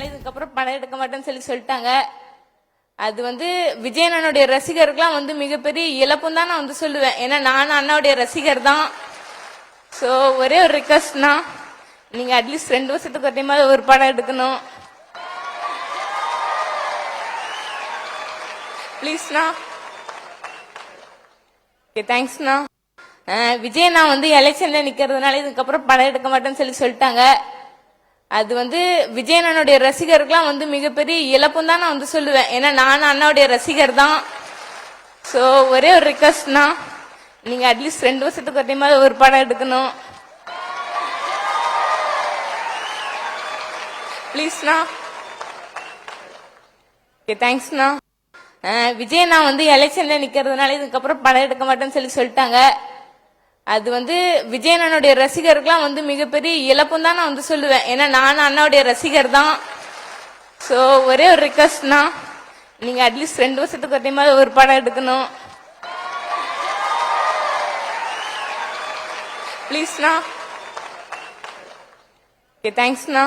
இதுக்கப்புறம் படம் எடுக்க மாட்டேன்னு சொல்லிட்டாங்க. அது விஜயன் அண்ணனுடைய ரசிகருக்குலாம் மிகப்பெரிய இழப்பும் தான் நான் சொல்லுவேன். ஏன்னா நானும் அண்ணாவுடைய ரசிகர் தான். ஸோ ஒரே ஒரு ரிக்வஸ்ட்னா, நீங்க அட்லீஸ்ட் 2 வருஷத்துக்கு ஒரு டைமாவது ஒரு படம் எடுக்கணும் ப்ளீஸ்ண்ணா. ஓகே, தேங்க்ஸ்ண்ணா. விஜய் நான் எலெக்ஷன்ல நிக்கிறதுனால இதுக்கப்புறம் படம் எடுக்க மாட்டேன்னு சொல்லிட்டாங்க. அது விஜய் அண்ணனுடைய ரசிகருக்குலாம் மிகப்பெரிய இழப்பும் தான் நான் சொல்லுவேன். ஏன்னா நானும் அண்ணாவுடைய ரசிகர் தான். ஸோ ஒரே ஒரு ரிக்வஸ்ட்னா, நீங்க அட்லீஸ்ட் 2 வருஷத்துக்கு ஒரு டைமாவது ஒரு படம் எடுக்கணும் ப்ளீஸ்ண்ணா. ஓகே, தேங்க்ஸ்ண்ணா. விஜய் நான் எலெக்ஷன்ல நிக்கிறதுனால இதுக்கப்புறம் படம் எடுக்க மாட்டேன்னு சொல்லிட்டாங்க. அது விஜய் அண்ணனுடைய ரசிகருக்குலாம் மிகப்பெரிய இழப்பும் தான் நான் சொல்லுவேன். ஏன்னா நானும் அண்ணாவுடைய ரசிகர் தான். ஸோ ஒரே ஒரு ரிக்வஸ்ட்னா, நீங்க அட்லீஸ்ட் 2 வருஷத்துக்கு ஒரு டைமாவது ஒரு படம் எடுக்கணும் ப்ளீஸ்ண்ணா. ஓகே, தேங்க்ஸ்ண்ணா.